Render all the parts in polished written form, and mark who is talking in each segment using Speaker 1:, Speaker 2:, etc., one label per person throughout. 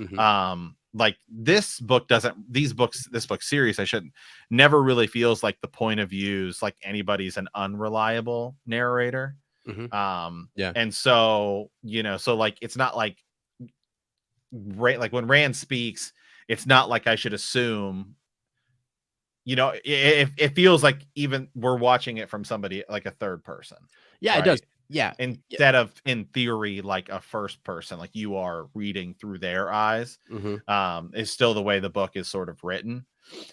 Speaker 1: Mm-hmm.
Speaker 2: Like this book this book series, I shouldn't, never really feels like the point of views, like anybody's an unreliable narrator.
Speaker 1: Mm-hmm. Yeah.
Speaker 2: And so, so like, it's not like, like when Rand speaks, it's not like I should assume, it feels like even we're watching it from somebody like a third person.
Speaker 1: Yeah, it does.
Speaker 2: Right.
Speaker 1: Yeah.
Speaker 2: Instead of, in theory, like a first person, like you are reading through their eyes, is still the way the book is sort of written.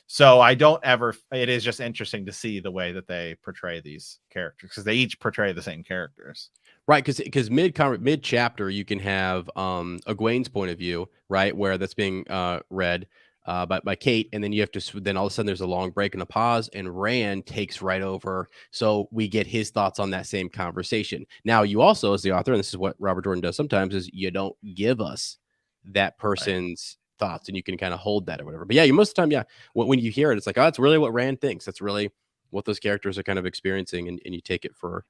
Speaker 2: So it is just interesting to see the way that they portray these characters, because they each portray the same characters.
Speaker 1: Right, because mid chapter you can have Egwene's point of view, right, where that's being read by Kate, and then you have to then all of a sudden there's a long break and a pause, and Rand takes right over, so we get his thoughts on that same conversation. Now you also, as the author, and this is what Robert Jordan does sometimes, is you don't give us that person's thoughts, and you can kind of hold that or whatever. But yeah, most of the time, yeah, when you hear it, it's like, oh, that's really what Rand thinks. That's really what those characters are kind of experiencing, and you take it for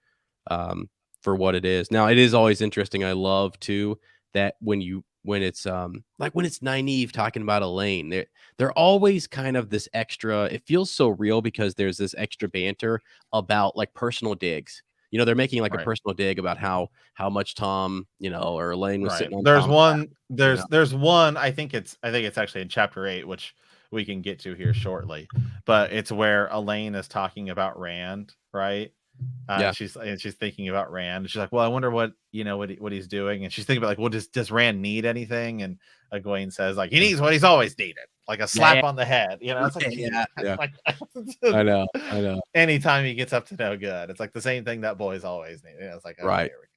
Speaker 1: what it is. Now, it is always interesting. I love too that when it's like when it's Nynaeve talking about Elaine, they're always kind of this extra. It feels so real because there's this extra banter about like personal digs. They're making like a personal dig about how much Tom, or Elaine was sitting on.
Speaker 2: There's one. There's one. I think it's actually in chapter 8, which we can get to here shortly. But it's where Elaine is talking about Rand, right?
Speaker 1: Yeah.
Speaker 2: She's thinking about Rand. And she's like, well, I wonder what he's doing. And she's thinking about like, well, does Rand need anything? And Egwene says like, he needs what he's always needed, like a slap on the head. It's like,
Speaker 1: yeah.
Speaker 2: Like,
Speaker 1: I know.
Speaker 2: Anytime he gets up to no good, it's like the same thing that boys always need. It's like, okay,
Speaker 1: right,
Speaker 2: here we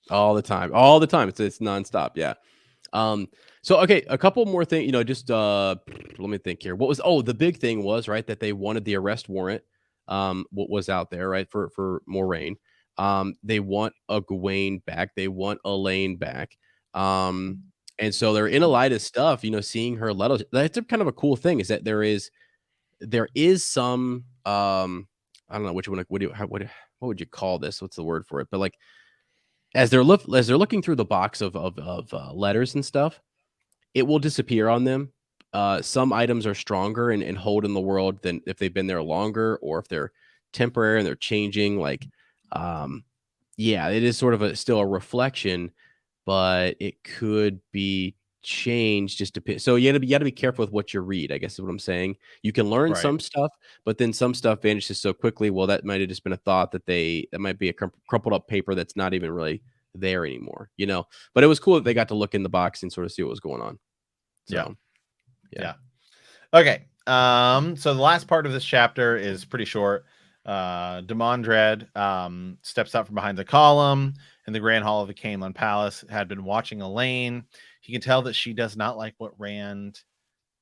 Speaker 2: go.
Speaker 1: all the time. It's nonstop. Yeah. So okay, a couple more things. Just let me think here. The big thing was, right, that they wanted the arrest warrant. What was out there, right, for Moraine. They want Egwene back. They want Elaine back. And so they're in a light of stuff, seeing her letters. That's kind of a cool thing, is that there is some I don't know which one. What would you call this? What's the word for it? But like as they're looking through the box of letters and stuff, it will disappear on them. Some items are stronger and hold in the world than if they've been there longer, or if they're temporary and they're changing. Like, yeah, it is sort of still a reflection, but it could be changed just to. So you got to be careful with what you read, I guess is what I'm saying. You can learn some stuff, but then some stuff vanishes so quickly. Well, that might have just been a thought that might be a crumpled up paper that's not even really there anymore, But it was cool that they got to look in the box and sort of see what was going on. So,
Speaker 2: yeah. Okay. So the last part of this chapter is pretty short. Demandred steps out from behind the column in the grand hall of the Caemlyn Palace, had been watching Elaine. He can tell that she does not like what Rand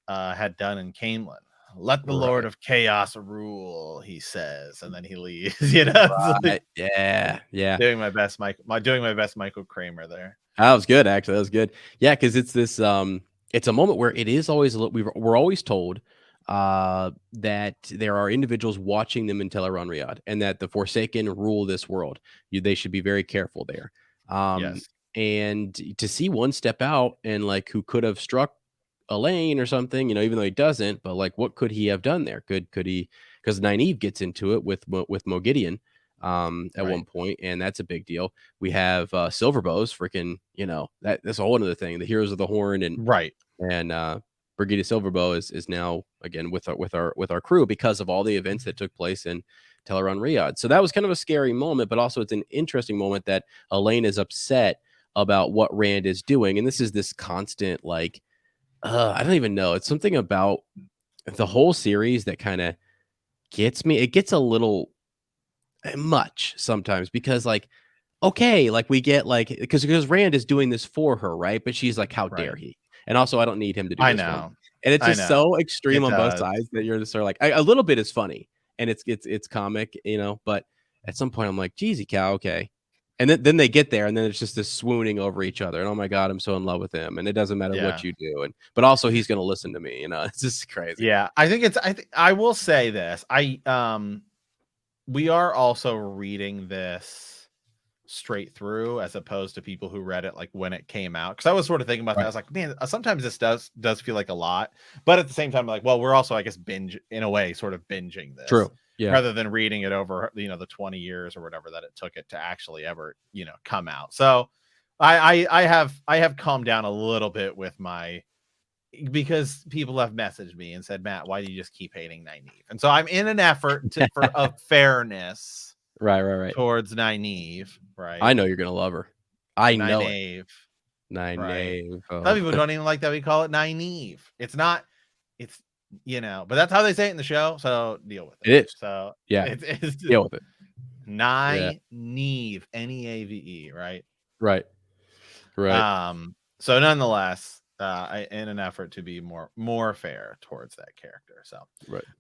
Speaker 2: had done in Caemlyn. Let the Lord of Chaos rule, he says, and then he leaves.
Speaker 1: Like, yeah.
Speaker 2: Doing my best, Michael Kramer there.
Speaker 1: That was good, actually. That was good. Yeah, because it's this. It's a moment where it is always we're always told that there are individuals watching them in Teleron-Riyadh, and that the Forsaken rule this world. They should be very careful there.
Speaker 2: Yes.
Speaker 1: And to see one step out and like who could have struck Elaine or something, even though he doesn't, but like what could he have done there? Could he? Because Nynaeve gets into it with Mogideon at one point, and that's a big deal. We have Silverbows, freaking, that's a whole other thing. The Heroes of the Horn, and Brigida Silverbow is now again with our crew because of all the events that took place in Teleron-Riyadh. So that was kind of a scary moment, but also it's an interesting moment that Elaine is upset about what Rand is doing, and this is this constant like, I don't even know. It's something about the whole series that kind of gets me. It gets a little much sometimes because like, okay, like we get like, because Rand is doing this for her, right? But she's like, how dare he? And also, I don't need him to do this. I know. And it's just so extreme on both sides that you're just sort of like, a little bit is funny and it's comic, but at some point I'm like, geezy cow, okay. And then they get there, and then it's just this swooning over each other. And oh my God, I'm so in love with him. And it doesn't matter what you do. But also he's going to listen to me. It's just crazy.
Speaker 2: Yeah, I will say this. We are also reading this straight through, as opposed to people who read it like when it came out. Because I was sort of thinking about that. I was like, man, sometimes this does feel like a lot, but at the same time, I'm like, well, we're also, I guess, in a way, sort of binging this.
Speaker 1: True. Yeah.
Speaker 2: Rather than reading it over, the 20 years or whatever that it took it to actually ever, come out. So I have calmed down a little bit with because people have messaged me and said, Matt, why do you just keep hating Nynaeve? And so I'm in an effort of fairness,
Speaker 1: Right.
Speaker 2: towards Nynaeve, right?
Speaker 1: I know you're gonna love her. I know it.
Speaker 2: Nynaeve, right?
Speaker 1: Nynaeve.
Speaker 2: Some people don't even like that we call it Nynaeve. It's not. It's but that's how they say it in the show. So deal with it.
Speaker 1: It is.
Speaker 2: So
Speaker 1: Yeah.
Speaker 2: it's
Speaker 1: Deal with it.
Speaker 2: Nynaeve, Neave, right?
Speaker 1: Right.
Speaker 2: So nonetheless, in an effort to be more fair towards that character. So
Speaker 1: right.